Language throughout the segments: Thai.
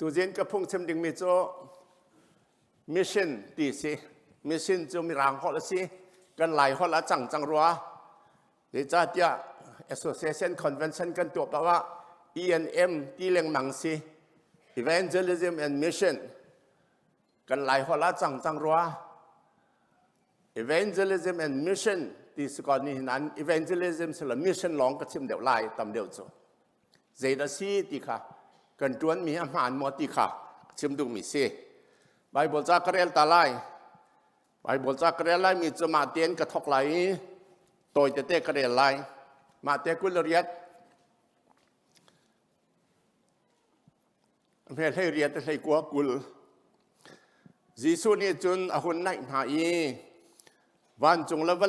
tu jen ka phung chem ding mi cho mission ti si mission chu mi rang hol si kan lai hol a chang ruwa de cha tia association convention kan to pa wa ENM ti leng mang si evangelism and mission kan lai hol a chang ruwa evangelism and mission ti sukon ni nan evangelism sela mission long ka chim deu lai tam deu chu zeda si ti kha kan tuan mi aman mo ti kha chim du mi si Bible cha karel ta lai Bible cha karel lai mi chu ma tien ka thok lai toy te karel lai ma te kul riat me le riat te sei kwa kul Jisu ni chun a hun nai ma iวันจงละวั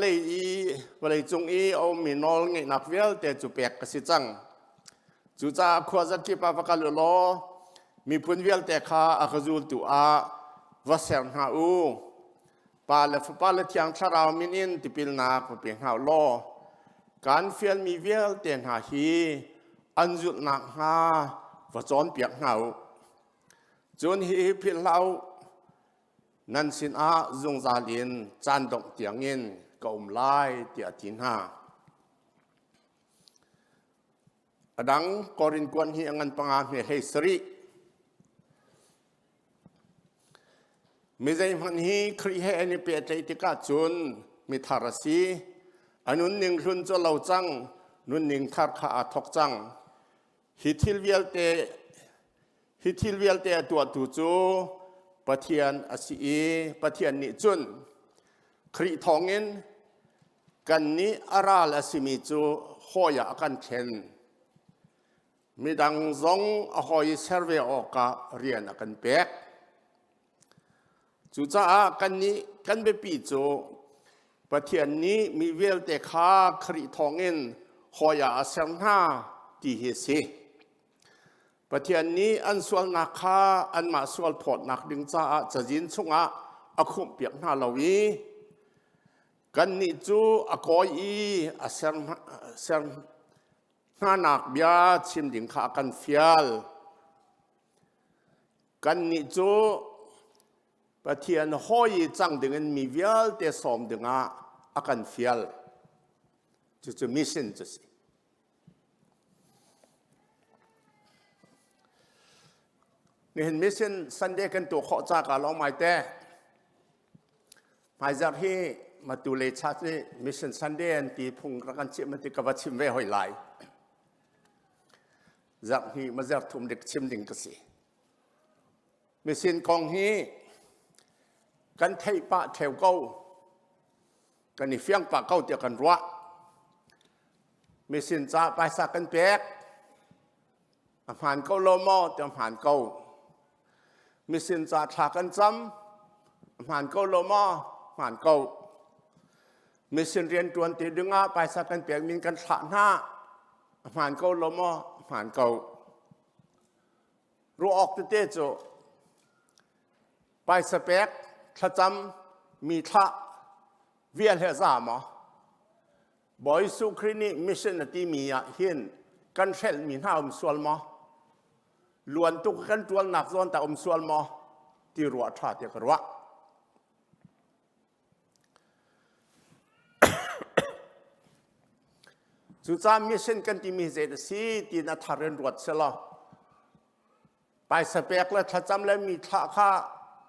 นจงเอามีนอลเงนักเวลแต่จุเปียกกสิจังจุจ้าขวาจักที่ปาปะกันโลมีปุ่นเวลแต่ข้าอักจูลตัววัเสงหาอูปาเลที่ยังชาราวมินินติปิลนาปเปียงหาโลการเฟียนมีเวลแต่หาฮีอันจุดหนักหาวจอนเปียกหาจนฮีพิลเอานั่นสินอาจงซาลินจานดงเตียงเงินกอมไล่เตียทินหาอดังกอรินกวนฮีอันปังอาเมเฮสรีมิใจมันฮีครีเฮนิเปียใจติกาจุนมิทารสีอันนุนหนึ่งรุนจะเล่าจังนุนหนึ่งคาร์ขาทอกจังฮิทิลเวลเตตัวตูจูปะเทียนอาศีปะเทียนนิจุนคริทองเงินกันนี้อาราลสิมิจูหอยากันเทนมีดังซงหอยเซอร์เวออกาเรียนกันเป็กจูจ้ากันนี้กันเบปีจูปะเทียนนี้มีเวลแต่ข้าคริทองเงินหอยาเซงห้าตีเฮซีประเทศนี้อันส่วนนักข้าอันมาส่วนผลนักดึงจ้าจะยินชงอาคุมเปียกหน้าเราอีกันนี่จูอากอยอาเซนหน้านักเบียชิมดึงข้ากันเฟียลกันนี่จูประเทศห้อยจังดึงเงินมีเวียลแต่สมดึงอากันเฟียลจะมิสินจะสินี่เห็นมิชชั่นซันเดย์กันตัวข้อจากการลองไม่แต่หมายจากที่มาดูเลยชัดที่มิชชั่นซันเดย์ที่พุ่งรักันชิมมันที่กบชิมไว้หอยไหลจากที่มาจากทุ่มเด็กชิมดิ่งกษีมิชชั่นกองที่กันเทปะเทวเก้ากันนี่เฟียงปะเก้าเดียวกันรัวมิชชั่นจะไปสักกันเปียกอาหารเก้าโลมอเตรียมอาหารเก้ามิสินจะทากันจำผ่านเก้าโลมาผ่านเก้ามิสินเรียนตัวตีดึงไปสักกันเปียกมินกันฉะหน้าผ่านเก้าโลมาผ่านเก้ารู้ออกเตจไปสเปกถ้าจำมีทะเวียนเหตุสามบอยสุครินีมิสินที่มีเห็นกันเชลมีหน้าส่วนมาล้วนตุกกันตัวหนักส่วนแต่ส่วนมอที่รัวชาติกรัวสุดท้ายมิชชั่นกันที่มีเจตสีที่นัทเรียนรัวเสลาไปสเปกแล้วถ้าจำแล้วมีท่าข้า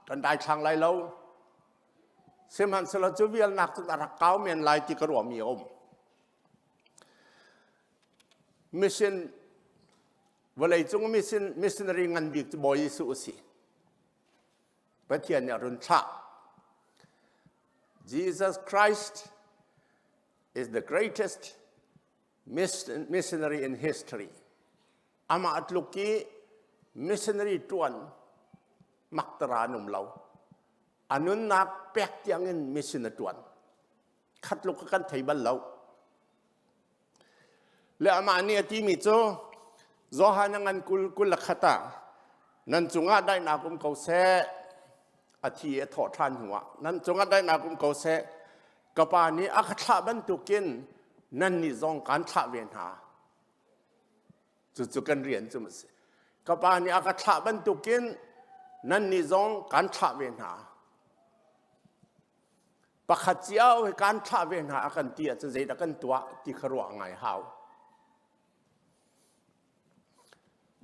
กันได้ทางไรแล้วเสมันเสลาจะเวียนหนักตั้งแต่เก้าเมียนลายที่กรัวมีอมมิชชั่นเวลาจงมิสซินรีงันบิกบอยสุสีประเทศเนี่ยรุนชา Jesus Christ is the greatest missionary in history อามาอัตลุกี missionary ตวนมักตราหนุ่มเราอันนั้นนักแปกยังเงิน missionary ตวนขัดลุกกันไทยบ้านเราและอามาเนี่ยที่มีโจZohanangan kul khata nan chunga dai na kum ko se athi e tho than huwa nan chunga dai na kum ko se kapa ni akhatha ban tukin nan ni zong kan tha ven ha chu kan rian chu ma se กบานี่อากาศบรรทุกินนั่นนิจงการทะเวนาปะขัดเจ้าการทะเวนาอากันเตียจะใจดักันตัวที่ขรัวไงเฮา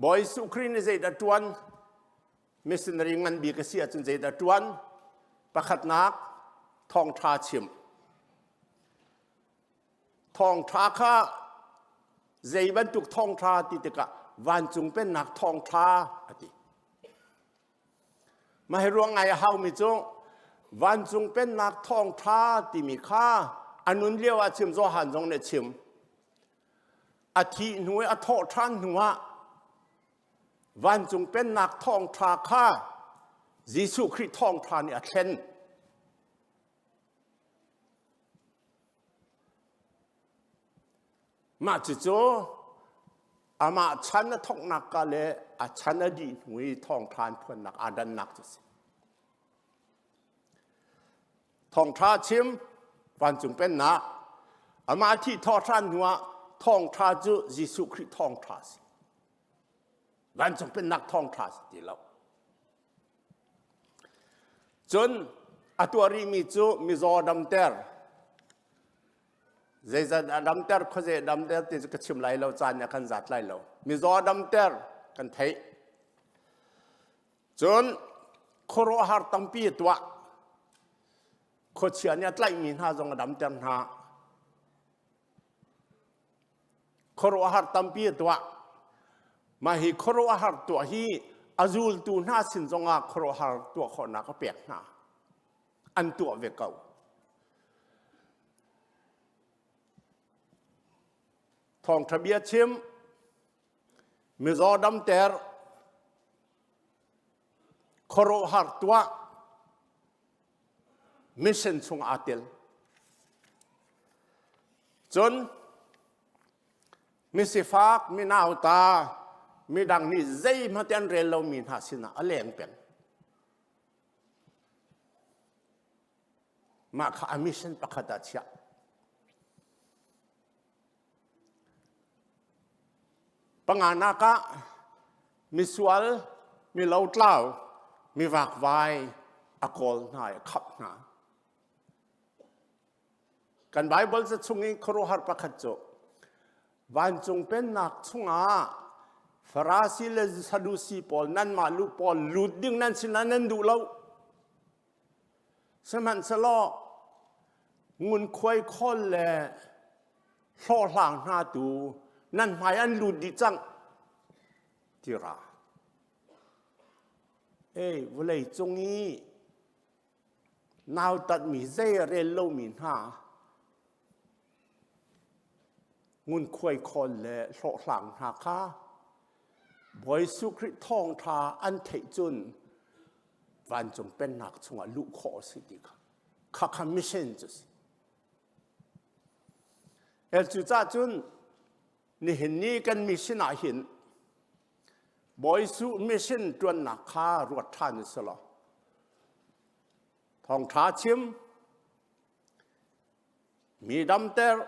บอยสุครีนใจดัดวนมิสนริงันบีกเสียจนใจดัดวนปะขัดนักทองทาชิมทองทาข้าใจบรรทุกทองทาติดกะวันจุงเป็นนักทองทาอดีมาให้รู้ไงเฮามิจงวันจุงเป็นนักทองทาที่มีค่าอันนู้นเรียกว่าชิมโซหันจงเนี่ยชิมอาทิหน่วยอโททันหัววันจุงเป็นนักทองทาค่ายิสุคริสทองทาเนี่ยเช่นมาจิโจอามาฉันทองนักกะเลอาฉันดีหน่วยทองทานเพื่อนนักอาดันนักจิสทองทาชิมวันจุงเป็นนักอามาที่ทอทันหัวทองทาจุยิสุคริสทองทาสิวันจุงเป็นนักทองทาสิทีแล้วจนอตัวรีมิจูมิโซดัมเตอร์เจจะดัมเตอร์เขาจะดัมเตอร์ที่จะชิมไล่เราจานเนี่ยกันจัดไล่เรามิโซดัมเตอร์กันไทยจนโคโรฮาร์ตัมปีตัวโคเชียเนี่ยไล่มีหาจงดัมเตอร์หาโคโรฮาร์ตัมปีตัวมาฮีโคโรฮาร์ตัวฮีอาจูลตูน่าสินจงอาโคโรฮาร์ตัวคนนักเปียกหน้าอันตัวเวกเอาทองทะเบียชิมมิโซดัมเตอร์โคโรฮาร์ตัวมิชชั่นชงอาเตลจนมิสิฟากมินาวตามีดังนี้ใจมาเตียนเรลเรามีหาสินะอะไรอย่างเป็นมาข้ามิชชั่นประคตาเชียปังงานนักมีสวลมีเหล้าเล่ามีวักไวอากอลนายขับนากันไบเบิลจะช่วงนี้ครูฮาร์ประคตโจวันจงเป็นนักช่วงฟราซิเลสซาดูซีปอลนั่นมาลูปอลลุดดิ้งนั่นสินั่นดูเราสมันสลองุนควยคอนแลโซ่หลังหน้าดูนั่นหมายอันลุดดิจังที่ราเวลาจงนี้นาวตัดมีเจเรลโลมินหางุนควยคอนแลโซ่หลังหน้าข้าบอยสุคริทองทาอันเทจุนวันจงเป็นนักชงลูกขอสิดีค่ะข้ามิชชั่นจุสิจุจ้าจุนนี่เห็นนี่กันมิชชั่นเห็นบอยสุมิชชั่นจวนนักข้ารวดท่านสละทองทาชิมมีดำเตอร์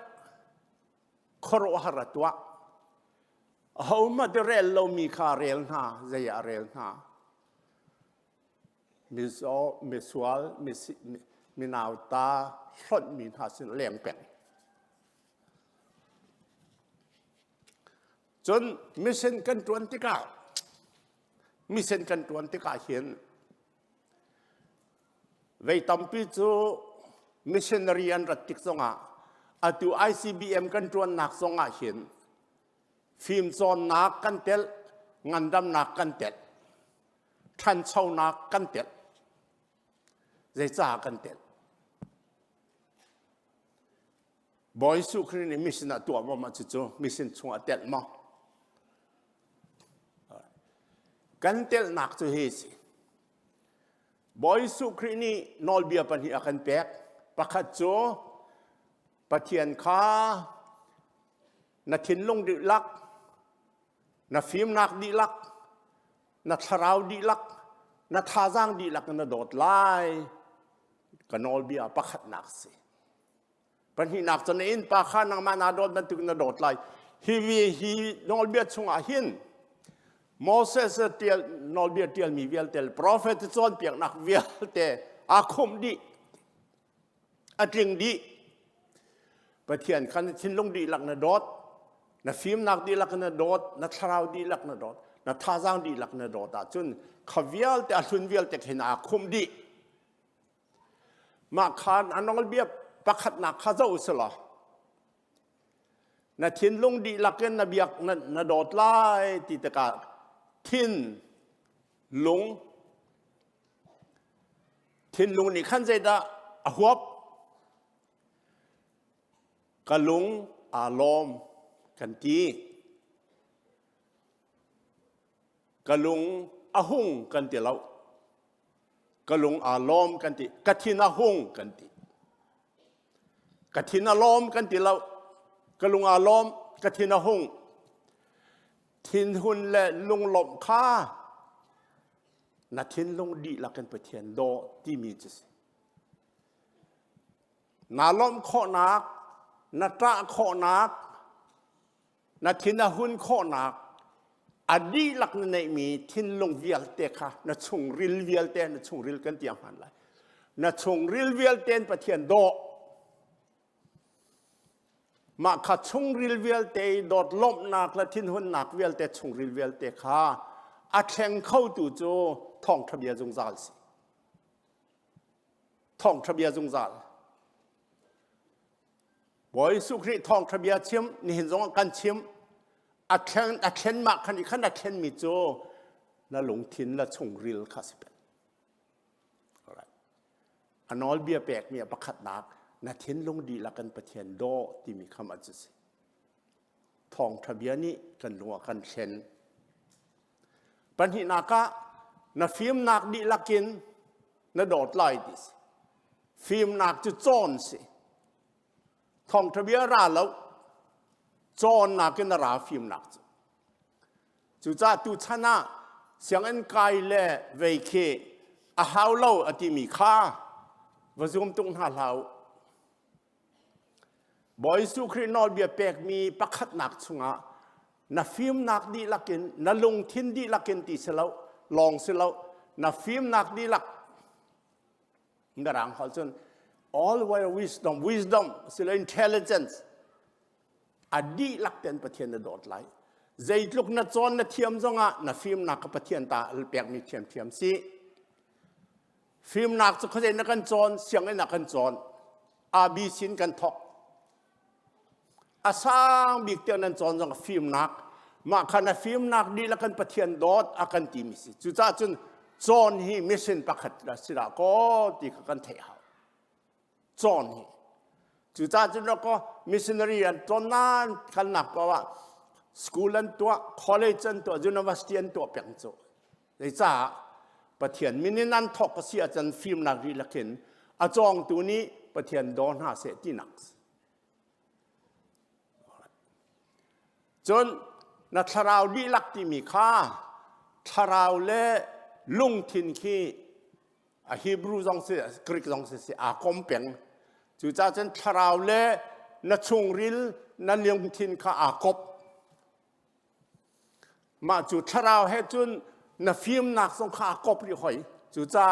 ครอหรัตวะเขามาเรลเรามีคาเรลนาใจเรลนามิโซมิสวลมินาวตาสดมีหาสินเลี้ยงเป็นจนมิเซนกันตวนติกามิเซนกันตวนติกาเห็นเวตัมปิจูมิชชันนารีอันรัตติกสงะอาตู ICBM กันตวนนักสงะเห็นฟิล์มโซนนักกันเตลงานดำนักกันเตลทันเช่านักกันเตลใจจ้ากันเตลบอยสุครีนี่มิชชั่นตัวมาจุดมิชชั่นชงเตลมากันเตลนักจุเฮสิบอยสุครีนี่นอลเบียปันหิอากันเป๊กประคัดโจปะเทียนข้านักทิ้นลงดิลักนักฟิล์มนักดิลักนักทราวดิลักนักท่าจางดิลักนักโดดไล่กันนอลเบียประคัดนักสิปัญหานักจนอินปะข้านังมานาโดดมันถึงนักโดดไล่ฮีนอลเบียชงอาหิน โมเสสเตียลนอลเบียเตียลมีเวลเตลโปรเฟตจอนเปียกนักเวลเตอาคมดีอาจริงดีประเทศคันทิ้งลงดีหลักนาดอดนาฟิล์มนักดีหลักนาดอดนาทราวดีหลักนาดอดนาท่าจางดีหลักนาดอดจนขวิลแต่อันเวลแต่เห็นอาคมดีมาขานอันนองเบียประคัดนักข้าเจ้าสละนาทิ้งลงดีหลักนาเบียกนาดอดไล่ติดตะทิ้งลงนี่ขั้นใจดาหัวกะลุงอารมณ์กันตีกะลุงอาหุงกันตีเรากะลุงอารมณ์กันตีกะทินอาหุงกันตีกะทินอารมณ์กันตีเรากะลุงอารมณ์กะทินอาหุงทินหุนและลุงหลบข้านาทินลุงดีละกันไปเทียนโดที่มีจิสนาล้อมข้อนักนาตราข้อนักนาทินหุ่นข้อนักอดีหลักในมีทินลงเวียลเตค่ะนาชงริลเวียลเตนาชงริลกันเตียงหันเลยนาชงริลเวียลเตนไปเทียนโดมาขัดชงริลเวียลเตโดดล้มนักและทินหุ่นนักเวียลเตชงริลเวียลเตค่ะอาแข่งเข้าตู่โจท่องทะเบียนจงจาลสิท่องทะเบียนจงจาลบอยสุครีท่องทะเบียนเชื่อมนี่เห็นจงกันเชื่อมอาแข่งมากขันอีกขันอาแข่งมิโจน่าหลงทิ้นและชงริลข้าสิเป็นอะไรอันนอลเบียแปลกมีประคัดนักน่าทิ้นลงดีละกันประเทศโดที่มีคำอธิษท่องทะเบียนนี้กันหลวงกันเช่นปัญหานักะนาฟิล์มนักดีลักินนาโดดไล่ดิสฟิล์มนักจะโจนสิท่องทะเบียนราแล้วโจนนักกันราฟิล์มนักจุจ้าตุชนะเสียงอันไกลเล่เวเคอาหาวเล่าอติมีค่าวจุมตุงหาเล่าบอยสุครีนอลเบียแปกมีประคัดนักชงะนาฟิล์มนักดีลักินนาลงทินดีลักินตีเสลาลองเสลานาฟิล์มนักดีลักนารางเขาจน all were wisdom เสลา intelligence อดีลักเต็นประเทศนดอดไหลใจลุกนาจอนนาเทียมจงะนาฟิล์มนักประเทศตาแปลกมีเทียมสิฟิล์มนักจะเข้าใจนักกันจอนเสียงไอ้นักกันจอนอาบีสินกันทอกอาสางบิกเตียนันจอนจงฟิล์มนักมาขณะฟิล์มนักดีละกันประเทศดอดอากันตีมิสิจุจ้าจนจอนฮีมิสินประคัดละสิละก็ตีกันเทียวจอนฮีจุจ้าจนแล้วก็มิสซินารีอันจอนนั้นขันนับว่าสกูลันตัวคอลเลจนตัวยูนิเวอร์ซิตี้ตัวเปียงโจเลยจ้าประเทศมินินันทอกเสียจนฟิล์มนักดีละกันอาจองตัวนี้ประเทศดอนหาเสตีนักจนนัทราวดีลักที่มีค่าทราวเล่ลุงทินขี้ฮีบรูจงเสียกรีกจงเสียอาคมเปียงจู่จ้าจนทราวเล่นัชงริลนันเลียงทินข้าอากบมาจู่ทราวให้จนนับฟิล์มนักสงข้าอากบรีหอยจู่จ้า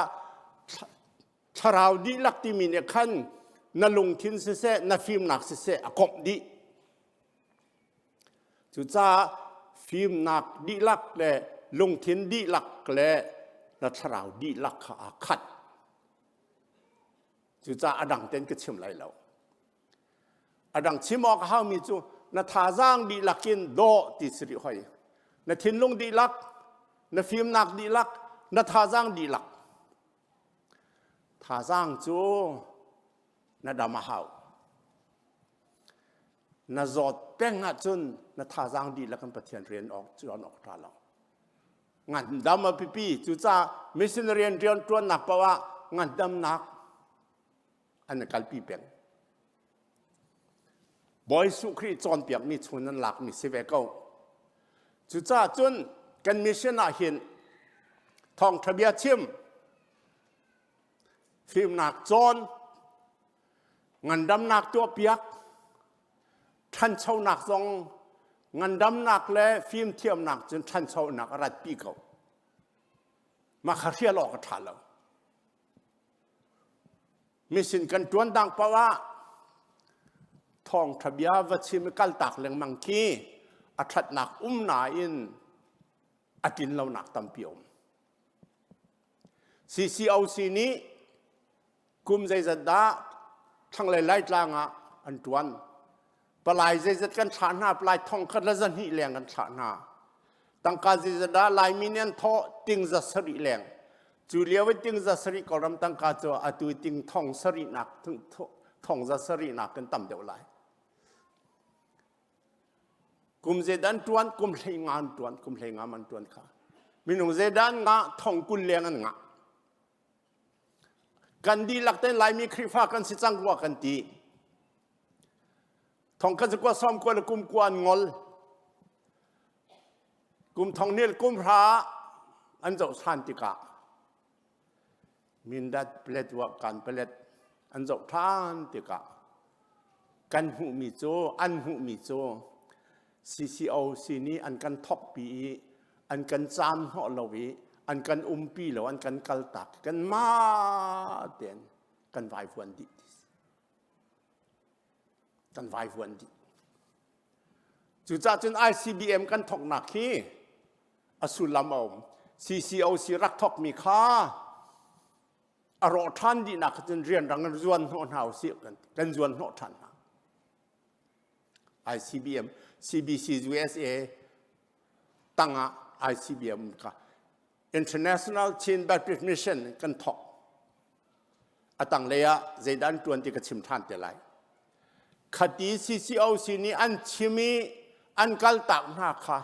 ทราวดีลักที่มีเนี่ยขั้นนัลุงทินเสียนับฟิล์มนักเสียอากบดีจุจ้าฟิล์มนักดีลักและลงทินดีลักและนัทราวดีลักขาขัดจุจ้าอดังเต้นก็ชิมไหลแล้วอดังชิมออกข้าวมีจูนัทาจางดีลักกินโดติสริหอยนัทินลงดีลักนัฟิล์มนักดีลักนัทาจางดีลักทาจางจูนัดามาหาวนาจอดแป้งจนนาท่าจางดีแล้วกันประเทศเรียนออกจนออกตาเรางานดำมาปีจู่จ้ามิสซินเรียนเรียนตัวหนักเพราะว่างานดำหนักอันนั้นการปีเปียงบอยสุครีจอนเปียกมีชนนั้นหลักมีเสวกเอาจู่จ้าจนกันมิชชั่นอาหินทองทะเบียนชิมฟิล์มหนักจอนงานดำหนักตัวเปียกท่านเช่าหนักทรง งันดำหนักและฟิล์มเทียมหนักจนทันเช้าหนักรัดปีเก่ามาขาเรียหลอกกันทันแล้วมีสินกันจวนดังเพราะว่าทองทบียวัชิมกัลตักแหลงมังคีอัฐหนักนาอินอตินเราหนักตำเปียวCCOC นี้กุมใจจัดดาทั้งหลายๆลางอันจวนปลายใจจัดกันฉาหน้าปลายทองคัดละจันหิแรงกันฉาหน้าตั้งการใจจัดดาลายมิเนียนทอติงจัสริแรงจูเลียวติงจัสริกอรำตั้งการตัวอตุติงทองสรินักถึงทองจัสรินักกันต่ำเดียวไรกุมเจดันจวนกุมเลยงานจวนกุมเลยงานมันจวนค่ะมินุเจดันงาทองกุลเลียงงากันดีหลักแต่ลายมีคริฟ้ากันสิจังกว่ากันตีทองกันจะกว่าซ้อมกว่ากุมกวนงอลกุมทองเนียลกุมพระอันเจ้าชันติกะมินดัดเปลดว่ากันเปลดอันเจ้าชันติกะกันหูมีโจอันหูมีโจCCOC นี้อันกันทอกปีอันกันจามห่อลวีอันกันปีแล้วอันกันกัลตักกันมาเด่นกันไวฟวนดิกันไวฟวนดิจุดจ้าจน ICBM กันทอกหนักฮีอสุลามอม CCOC รักทอกมีค่าอรอทันดีนักจนเรียนรังจวนหัวหาวเสียกันจวนหัวทัน ICBM CBC USA ตั้ง ICBM ค่ะ International Chain Baptist Mission กันทอกตั้งเลยอะเจดันจวนที่กระชิมท่านเท่าไรคดี CCOC นี้อันชิมีอันกัลตักหน้าค่ะ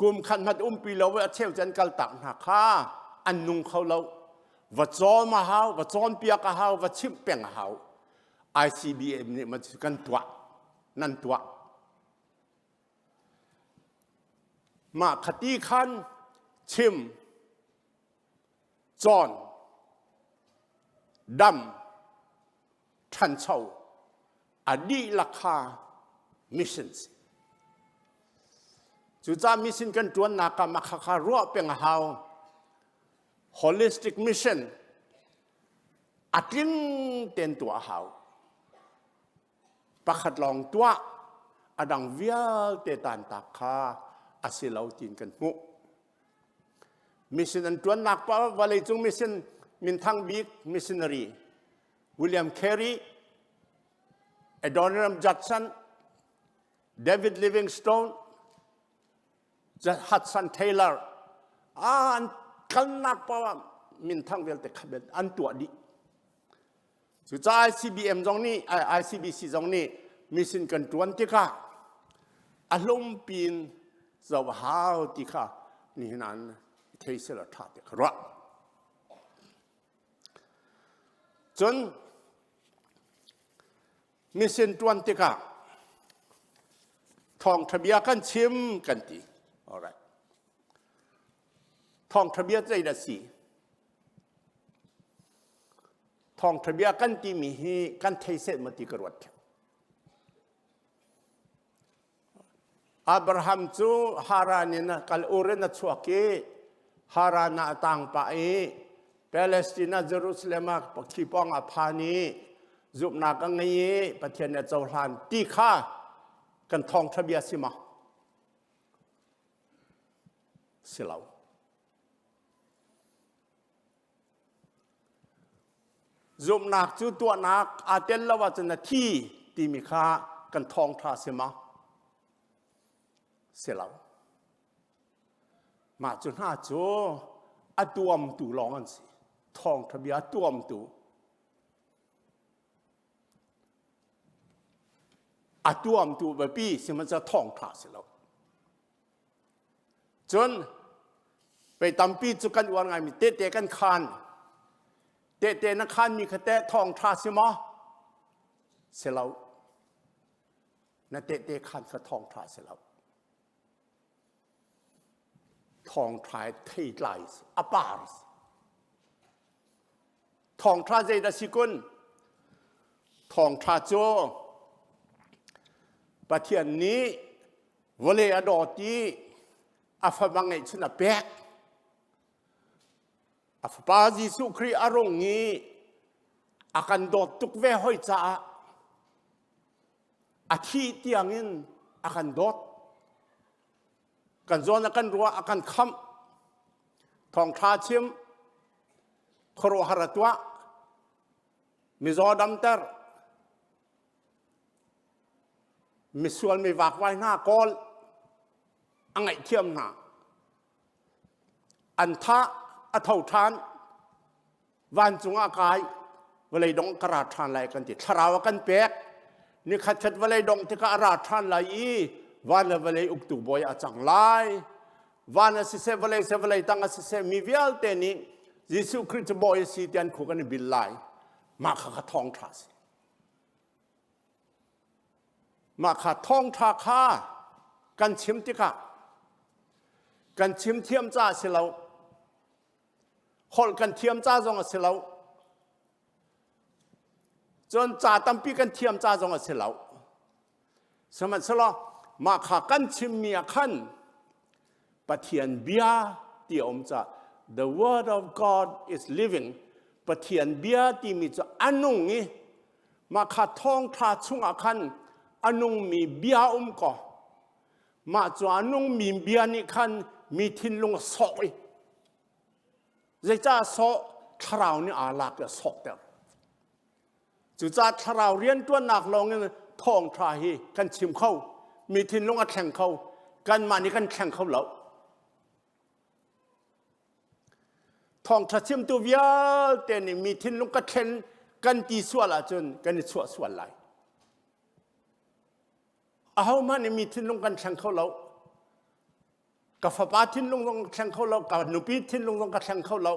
กลุ่มขันมัดปีเราว่าเที่ยวจันกัลตักหน้าค่ะอันนุ่งเขาเราวัดจอมาหาวัดจอนเปียกหาวัดชิมเปียงหา ICBM นี่มันกันตัวนั่นตัวมาคดีขันชิมจอนดำทันเช่าอดีลักามิชชั่นจุดจ้ามิชชั่นกันจวนนักมาคารัวเป็นหาว holistic mission อัดยิงเต็นตัวหาวประคัดลองตัวอดังเวียลเตตันตาคาอาศิลาตินกันมุมิชชั่นอันจวนนักป่าววันเลยจงมิชชั่นมินทั้งบิ๊กมิชชันนารีวิลเลียมแครีเอ็ดอร์นัมจัดสันเดวิดลิวิงสโตนฮัดสันเทเลอร์อันกันนักป่าวมินทั้งเวลเตคเบนอันตัวดีสุดท้าย ICBM ตรงนี้ ICBC ตรงนี้มิชชั่นกันจวนที่ค่ะอารมณ์ปีนสาวหาวที่ค่ะนี่นั้นเทเสลทัดครับจนมิชชั่นจวนที่ค่ะทองทะเบียกันชิมกันตี alright ทองทะเบียใจละสีทองทะเบียกันตีมีให้กันเทเสมาตีกรวดอับราฮัมจูฮารานินะกัลอูเรนัชวกีฮารานาตังปะเอปาเลสไตน์เยรูซาเล็มปักขีปองอภานีจุบนักงยีประเทศเนเธอร์แลนด์ตีข้ากันทองทะเบียสิมาสิลาวจุบนักจูตัวนักอาเตลละวัจนที่ตีมีข้ากันทองทาสิมาเสียแล้วมาจนห้าโจอตัวมตูลองกันสิทองทะเบียตัวมตูอตัวมตูแบบปีสิมันจะทองทาเสียแล้วจนไปตำปีจุกันวันไงมีเตะกันคานเตะนักคานมีแค่เตะทองทาเสียมั้เสียแล้วนั่นเตะคานก็ทองทาเสียแล้วทองทายเทไลส์อปาร์สทองทราใจดัชกุลทองทราโจประเทศนี้ วเลอดอตีอาฟบังไงชนะเบกอาฟปาจิสุครีอารมณ์นี้อาการโดดตุกเวหอยจ้าอาทิตย์ยังอินอาการโดดกันจวนอาการรัวอาการคำทองท้าชิมครัวหรัตัวมิจอดัมเตอร์มิส่วนมีวักไว้หน้ากอลอังไงเทียมหน้าอันท่าอัฐทานวันจุงอากายเวลาดงกระราชานไหลกันติดทราวกันเป๊กนี่ขัดชัดเวลาดงที่กระราชานไหลวันเวลาอุกตุบอยอาจังไลวันสิเซเวลาตั้งสิเซมีวิลเตนิยิสุคริสต์บอยสิเตียนคู่กันบิลไลมาขัดทองทาสมาขัดทองทาคากันชิมติกะกันชิมเทียมจ้าเสลาฮอลกันเทียมจ้าจงเสลาจนจ่าตั้มปีกันเทียมจ้าจงเสลาสมัยสละมาขัดกันชิมเมียขันปะเทียนเบียที่อมจ้า The word of God is living ปะเทียนเบียที่มีจ้าอันนุ่งนี้มาขัดทองทาชุงอาคันอันนุ่งมีเบียก็มาจวนนุ่งมีเบียนี่คันมีทิ้งลงสอยจะจ้าสอทราวนี่อาลักจะสอกเดียวจุจ้าทราวเรียนตัวหนักลงเงินทองทาฮีกันชิมเข้ามีทิ้งลงแข่งเข้ากันมานี่กันแข่งเข้าแล้วทองทาชิมตัวเวียแต่นี่มีทิ้งลงกันแข่งกันตีส่วนละจนกันส่วนไหลเอามันมีทิ้งลงกันแข่งเขาแล้วกับฟ้าป้าทิ้งลงแข่งเขาแล้วกับหนูปีทิ้งลงกันแข่งเขาแล้ว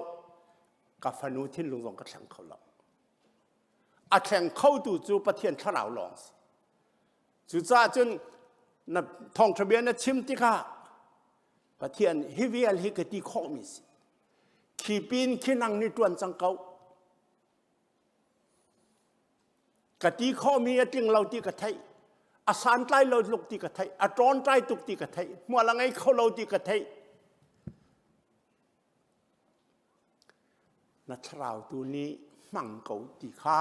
กับฟ้าหนูทิ้งลงกันแข่งเขาแล้วอาแข่งเข้าตู่จูประเทียนทราวลองจู่จ้าจนนับทองทะเบียนนัชิมติกาประเทียนฮิวิเอลฮิกติข้อมิสขีปีนขีนังนิตวนจังเกากติข้อมีติงเราตีกะไทยอาสานใต้เราลุกตีกะไทยอาตรอนใต้ตุกตีกะไทยมัวละไงเขาเราตีกะไทยนัทราวตัวนี้มั่งเกาตีข้า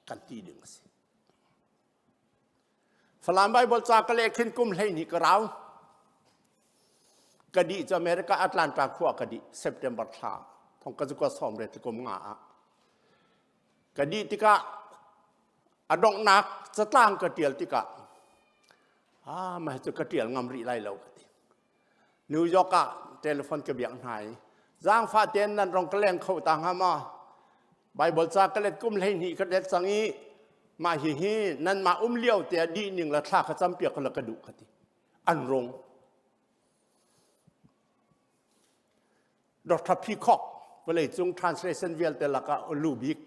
กันตีดึงสิฝรั่งใบบอลจากะเลขึ้นกุมเลยนี่ก็เรากดีจะอเมริกาแอตแลนตาขั้วกดีเซปเทมเบอร์ท่าทองกระจุกสอมเรติกมงากดีติกาอดองนักจะตั้งกระเทียลติกะมาจะกระเทียลงามรีไล่เรากตินิวยอร์กอะเทเลโฟนกระเบียงหายจางฟ้าเตียนนั่นรองกระเลงเข้าต่างหามาใบบอลจากกระเล็ดกุ้มเลยนี่กระเด็ดสังอีมาฮีนั่นมาเลี้ยวแต่ดีหนึ่งละท่าขจำเปียกละกระดูกกติอันรงดร.พีคอกเวลาจง translation เวลแต่ละก็ลูบิก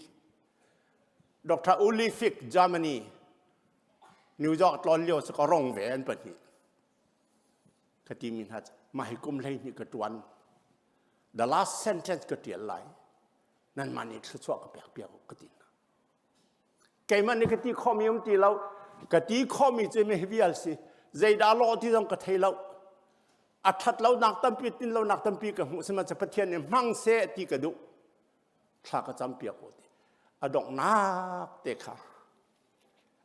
ดร.อูลิฟิกเยอรมนีนิวยอร์กตอนเลี้ยวสก็ร้องแหวนปะนี่คดีมินฮัจมาให้กุมเลยนี่กระตวน the last sentence กระเตียนไหลนั่นมันนี่ชั่วกับเปียกกระตินแกมันนี่กระตีข้อมีตีเรากระตีข้อมีจะไม่เวียลสิใจดาลอที่ต้องกระเทเราอัฐเราหนักตั้มปีตินเราหนักตั้มปีกับสมัยจะประเทศเนี่ยมั่งเสตีกระดุถ้ากระจำเปียกโอดีอดอกนักเตะขา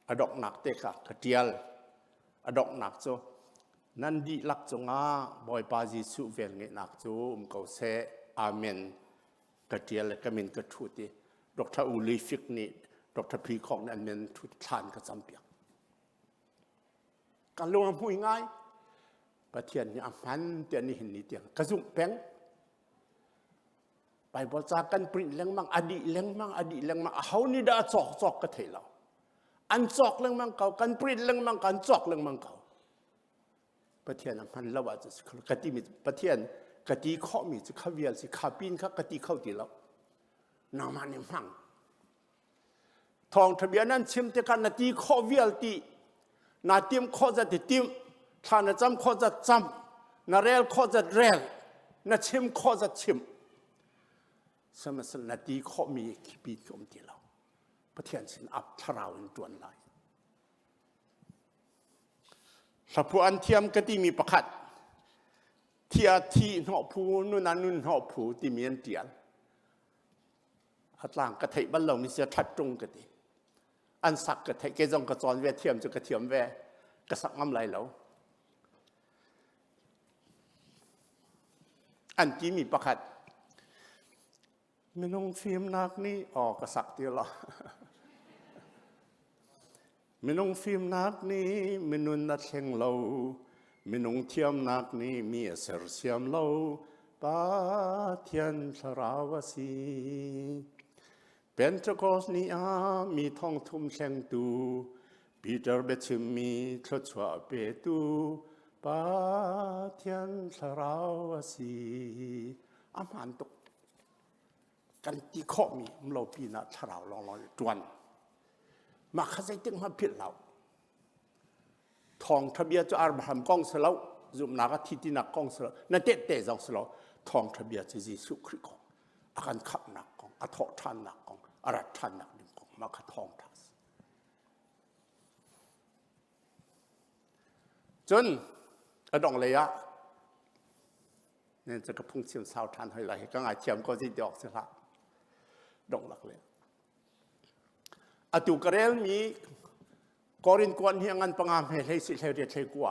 อดอกนักเตะขากระเทียลอดอกนักโจนั่นดีลักจงอาบอยปาจิสุเวลเงนักโจเขาเสอาเมนกระเทียลก็มินกระทุติดร.อูลิฟิกนี่ดร.พีคองนั่นเมนทุทานกระจำเปียกการลงพูดง่ายประเทศนี้อันนั้นเตียนนี่เห็นนี่เตียงกระซุ่มแป้งไปบริจาคกันปริ้นเลี้ยงมังอดีเลี้ยงมังเขานี่ได้จอกกระเทยเราอันจอกเลี้ยงมังเก่ากันปริ้นเลี้ยงมังกันจอกเลี้ยงมังเก่าประเทศอันนั้นเราว่าจะกติมีประเทศกติข้อมีจะข้าเวียลสิข้าปีนข้ากติเข้าตีเรานามันนี่มังทองทะเบียนนั้นชิมแต่กันนาทีข้อเวียลตีนาทีมข้อจะติมถ้านาจำข้อจะจำนาเรลข้อจะเรลนาชิมข้อจะชิมสมัยสนาทีข้อมีขีปีกมที่เราประเทศสินอับทราวน์จวนไหล สัพอันเทียมก็ที่มีประคัดเทียที่หอผูนู่นนั่นนู่นหอผูที่มีอันเตียนหัดล่างกระไทบ้านเรามีเสียทัดตรงกันดีอันสักกระไทเกจงกระจรเวเทียมจะกระเทียมเวกระสักน้ำไหลแล้วอันที่มีประคัดไม่น้องฟิล์มนักนี่ออกกระสักเดียวหรอไม่น้องฟิล์มนักนี่ไม่นุนนัดเชงเราไม่น้องเทียมนักนี่มีเสือเสียมเราปาเทียนสราวสีเป็นเจ้าโกสนี่มีทองทุ่มเชงตูปีเตอร์เบชิมมีทศชัวเปตูปาเทียนสราวสีอามันตกกันที่ข้อมีเราปีน่ะชราวลองจวนมาข้าใจตึงมาผิดเราทองทะเบียนจะอาบหามกองสลาวจุมนักที่ที่นักกองสลาวนั่นเตะจังสลาวทองทะเบียนจะยิสุคริกองอาการขับนักกองอาทอทันนักกองอารัทันนักดึงกองมาขัดทองทัสจนอดองเลยะเนี่ยจะกระพุ่งเชียมสาวทันให้ไหลก็ง่ายเชียมก็จะดอกเสียละดองหลักเลยอตุกเรลมีกอรินกวนเฮียงันปังอามเฮเลสิเลเรเทกัว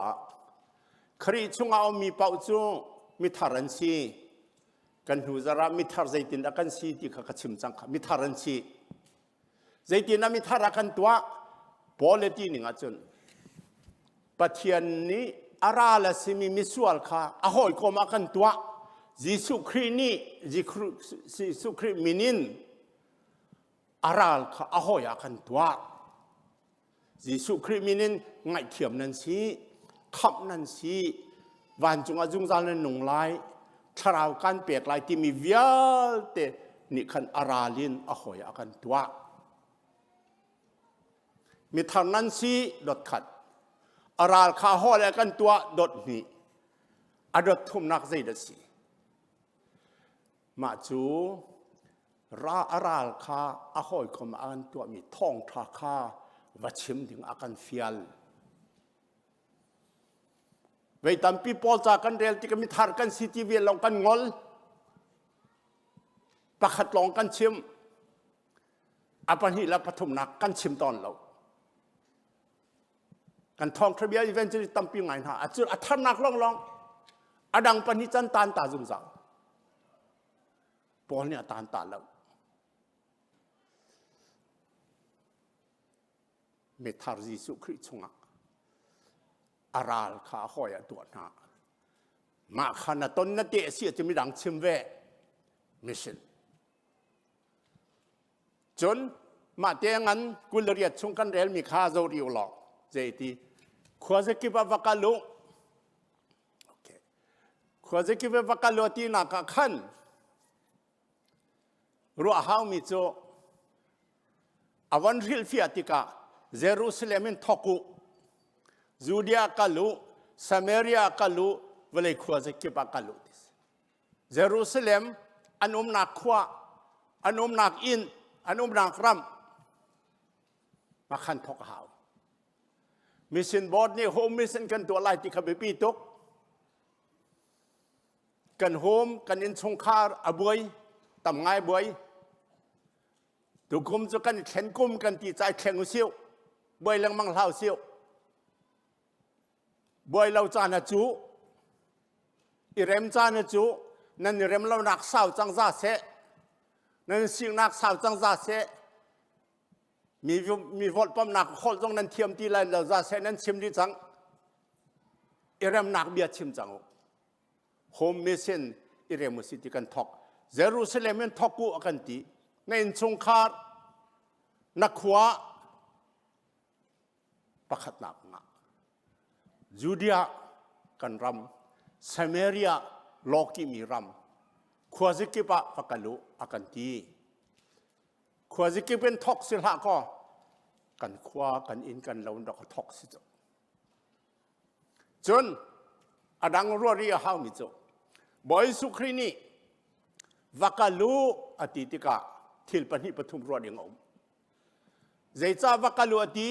ครีชุงเอามีเป่าจูมีทารันซีกันหูจารามีทาร์ใจตินอากันซีที่ข้าชิมจังข้ามีทารันซีใจตินน่ะมีทารักันตัวพอเลตีนิงอาจนปัจจัยนี้อาราลสิมีมิสวลข้าอาหอยก็มากันตัวยิสุครีนี่ยิสุครีมินินอาราลข้าอาหอยอากันตัวยิสุครีมินินไงเทียมนั่นสิขับนั่นสิวันจงอาจุงจานนั้นหนุ่งไล่ชราวกันเปียกไล่ที่มีวิลเตนิคันอาราลินอาหอยอากันตัวมีทางนั้นสิดดขัดอาราลข้าห่อแล้วกันตัวดดนี้อดดทุ่มนักใจดัสิมาจูราอาราลข้าอาห่อยคมอันตัวมีทองทาข้าวัชิมถึงอากันฟิลเวทัมปีพอจากกันเรียลที่ก็มีทาร์กันซิตี้เวลลองกันงอลประคัดลองกันชิมอาปันหิละปฐมนักกันชิมตอนเรากันทองทะเบียนอีเวนต์จะตั้มปีไงนะอาจจะอัฐนักลองอดังปันหิจันตานตาจุงจังพอเนี่ยตานตาแล้วเมทาร์จิสุคริชงะอาราลข้าหอยตัวหน้ามาขณะต้นนั่นเตะเสียจะมีดังชิมเวมิชนจนมาเตียงันกุลเรียดชงกันเรลมีข้าโจริโอลอกเจตีขวาจะกิบวักลุโอเคขวาจะกิบวักลุที่นักขันรัวหาวมิโจอวันริลฟิอาติกาเยรูซาเล็มทอกุจูเดียกัลูซาเมรียกัลูเวลขวาจะกิบกัลูเยรูซาเล็มอันนักขวาอันนักอินอันนักรัมมาขันทอกหาวมิชชันบอร์ดนี่โฮมมิชชันกันตัวไล่ที่เขาไปปีตุกกันโฮมกันอินชงคาร์อบวยตำไงบวยตุกุมจะกันเข็นกุมกันตีใจแข็งเสียวบวยลังมังเท้าเสียวบวยเราจานจูอิเรมจานจูนั่นอิเรมเราหนักสาวจังซาเสนั่นสิ่งหนักสาวจังซาเสมีวอลปั๊มหนักโคตรตรงนั้นเทียมตีไรเราจะเสนั้นชิมดีจังอิเรมหนักเบียดชิมจังโฮมมิชชันอิเรมุสิติกันทอกเยรูซาเล็มทอกกูกันตีในสงครามนักขวาประคัดนักงะจูเดียกันรำซาเมรียโลกิมีรำขวาจิกิปะฟักลุอากันตีขวาจิกิเป็นทอกสิละก็กันขวากันอินกันเราดอกทอกสิจจนอดังรัวเรียหาวมิจบอยสุครีนีวักลูอติติกาทิลปนิปทุมรัวเดียงอมใจจ้าวักลูอติ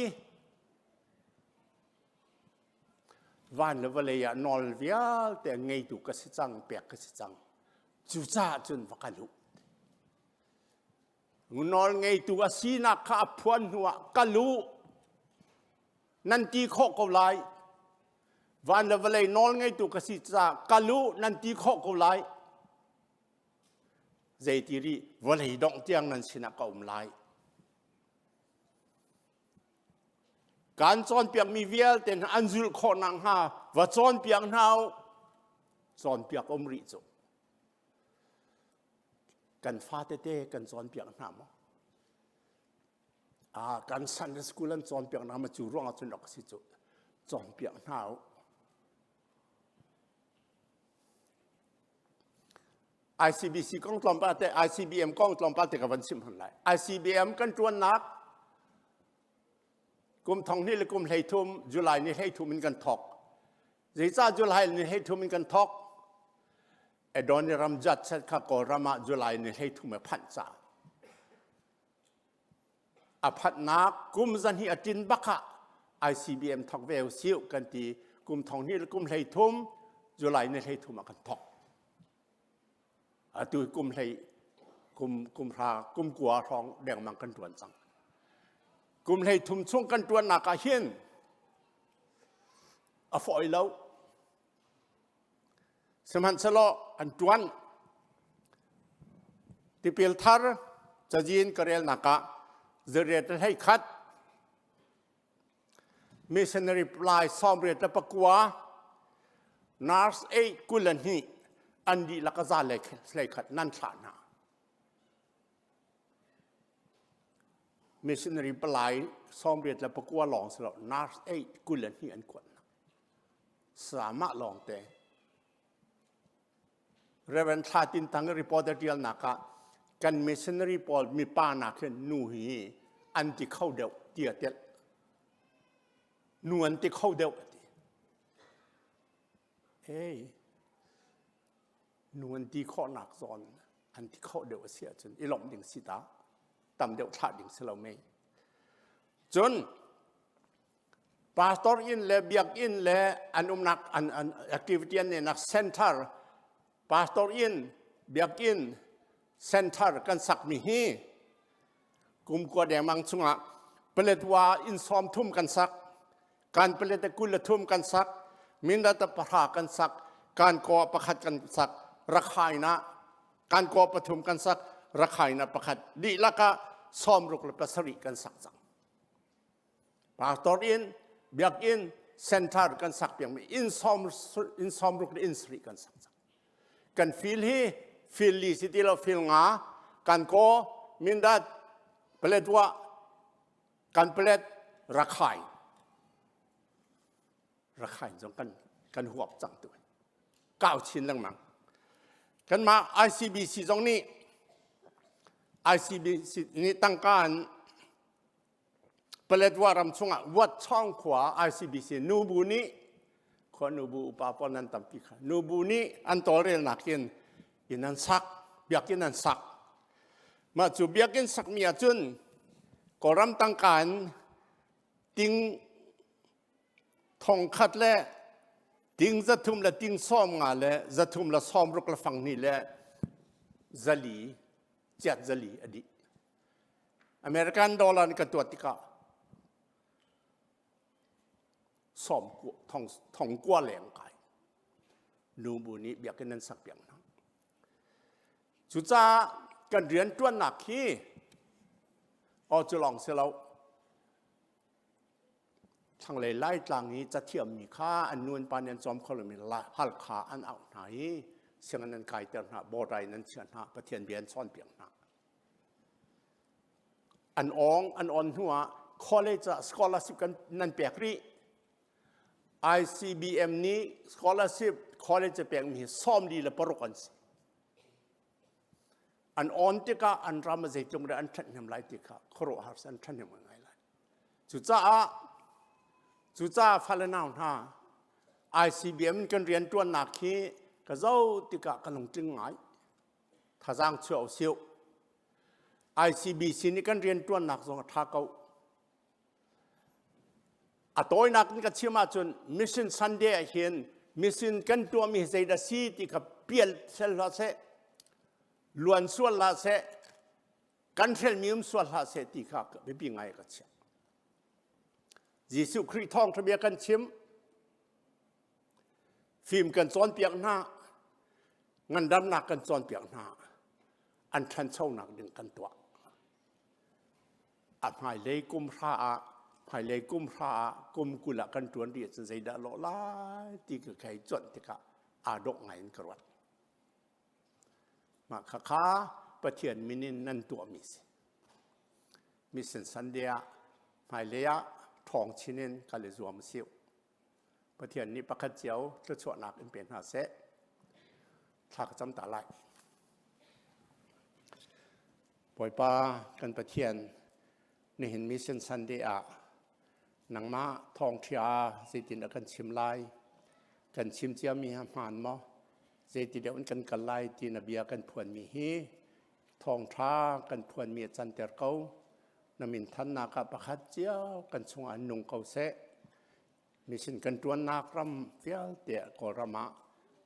วันละวันเลยนอลเวียแต่ไงดูกสิจังเปียกกสิจังจุจ้าจนวักลุนอลไงตัวสีนักขับพวนหัวกลุนันตีข้อกเอาไลวันละวันเลยนอลไงตัวกสิจ้ากลุนันตีข้อกเอาไลใจตีรีวันเลยดองเตียงนันสินักเอาไลการจอนเปียกมีเวียลแต่อันจุลขอนังฮาว่าจอนเปียกเฮาจอนเปียกอมริโจกันฟาเต้กันจอนเปียกน้ำกันสันสกุลันจอนเปียกน้ำมาจูร่วงจนดอกสิโจจอนเปียกเฮาICBC กองตลอมปาเต้ ICBM กองตลอมปาเต้กับวันสิมหันไล ICBM กันจวนนักกลุ่มทองนี่และกลุ่มไหทุ่มจุลัยนี่ไหทุ่มมันกันทอกจีจ้าจุลัยนี่ไหทุ่มมันกันทอกดอนนี่รำจัดเสร็จข้าก็รำมาจุลัยนี่ไหทุ่มมาพันจ่าพัดนักกลุ่มจันฮีอจินบักะ ICBM ทอกเวลซิวกันตีกลุ่มทองนี่และกลุ่มไหทุ่มจุลัยนี่ไหทุ่มมากันทอกตัวกลุ่มไหกลุ่มพากลุ่มกัวทองแดงมังกันตวนจังกลุ่มให้ทุ่มช่วงกันตัวนักเฮียนฝอยแล้วสมันสละอันจวนที่เปิลทาร์จะยินกระเรลนักจะเรียนให้คัดมิชชันนารีปลายซ้อมเรียนปะกัวนาร์สเอกุลันฮีอันดีลักษณะเล็กขัดนั่นฐานะมิชชันนารีปลายซ้อมเรียนและประกวดหลองสำหรับนาร์สเอกุลันฮีอันกวนสามารถลองแต่เรเวนทาตินตังรีพอร์ตเดียลนักกันมิชชันนารีพอลมีป้านักเห็นนูฮีอันที่เข้าเดียวเตียเตียนูอันที่เข้าเดียวเฮ้ยนูอันที่ข้อหนักซ้อนอันที่เข้าเดียวเสียจนอีหลอมดิ่งสิตาตำเดียวทัดดิ่งสลาไม่จนพาสตอร์อินและเบียกอินและอันนักอันแอคทิวิตี้เนี่ยนักเซ็นเตอร์พาสตอร์อินเบียกอินเซ็นเตอร์กันสักมีฮีกุมกัวแดงมังสุงะเปลตว่าอินซอมทุ่มกันสักการเปลตกุลทุ่มกันสักมินดัตปะรากันสักการก่อประคัดกันสักรักใครนะการก่อประทุมกันสักรักใครนะประคัดดีละก็ซ้อมรุกและประสริกันสักจังพาสตอร์อินเบียกอินเซ็นเตอร์กันสักเพียงไม่อินซ้อมรุกและอินสริกันสักจังกันฟิลฮีฟิลลีสิติเราฟิลงาการก่อมินดัตเปลตว่าการเปลตรักใครจงกันหัวจังตัว9 ชิ้นลังมังกันมา ICBC ตรงนี้ ICBC นี้ตั้งการเปลดว่ารำชงวัดช่องขวา ICBC นูบูนี้ขอนูบูอุปาปนันตัมปิค่ะนูบูนี้อันโตเรนนักเรียนอินันสักเบียกินนันสักมาจูเบียกินสักมีอาจุนก็รำตั้งการติงทองคัดและติงจะทุ่มและติงซ้อมงานและจะทุ่มและซ้อมรุกละฟังนี่และจะลีจัดจะลีอดีอเมริกันดอลลาร์นี่ก็ตัวติกาซ้อมทองกัวแหลงกายนูบุนี้เบียกันนั้นสักเพียงนั้นจุจ้ากันเรียนตัวหนักที่จะลองเสียแล้วทางเลยไล่ต่างนี้จะเทียมมีค่าอันนวลปานยันจอมคนละมีละพัลขาอันเอาไหนเสียงนั้นกายเตือนหาโบราณนั้นเชื่อหาประเทียนเบียนซ่อนเปียงหาอันอ่อนหัวคอลเลจสกอลาร์ชิพกันนั่นเปียกรี ICBM นี้สกอลาร์ชิพคอลเลจเปียกมีซ้อมดีและปรกันสิอันอ่อนติกาอันรำใจจงได้อันทันยำไรติกาครอหาสันทันยำไงไรจุจ้าฟัลนาวท่า ICBM กันเรียนตัวหนักขี้ก็เจ้าติกะกันลงจึงไงถ้าจ้างเชี่ยวเชี่ยว ICBC นี่กันเรียนตัวหนักสองท่าเก่า a toy nak ni ka chima chun mission Sunday hian mission kan tu mi zaida si ti ka piel sel la se luan sual la se kan thel mium sual la se ti kha be bi ngai ka che Jesu Christ thong thbia kan chim phim kan chon piak na ngan dam nak kan chon piak na an than chau nak ding kan tua a mai le kum pha a mai le kum pha kum kula kan tuan ri chen zai da lo la ti ka kai chon ti ka a dok ngai kan rawat ma kha kha pathian minin nan tua mi si mission Sunday mai le ya thong chinin ka le zuam siu pathian ni pakhat chiao tla chwa nak in pen ha se thak cham ta lai poi pa kan pathian ni hin mission Sunday a nang ma thong thia zitin kan chim lai kan chim chia mi ha man mo zeti de un kan kal lai ti na bia kan phuan mi hi thong tha kan phuan mi chan ter kau namin than na ka pakhat chia kan chung an nung kau se mission kan tuan nak ram fial te ko rama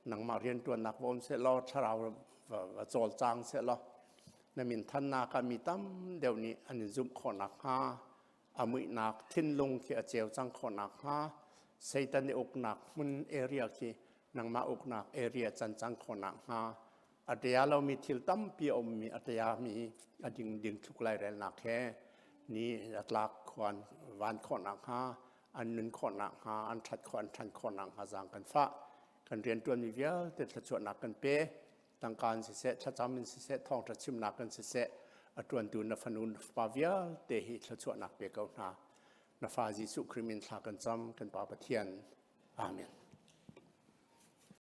nang ma rian tuan nak bom se lo tharau wa chol chang se lo namin than na ka mi tam deu ni an zum kho nak ha amui nak thin lung ki a cheu chang kho nak ha seitan ni ok nak mun area ki nang ma ok nak area chan chang kho nak ha atia lo mi thil tam pi om mi atia mi ading ding thuk lai rel nak he ni atlak khwan wan kho nak ha an nun kho nak ha an that khwan than kho nak ha jang kan fa kan rian tuan mi vial te thla chwa nak kan pe tang kan si se tha chamin si se thong tha chim nak kan si se atuan tu na fanun pa vial te hi thla chwa nak pe kau na na fa Jesu Christ min thla kan cham kan pa pathian amen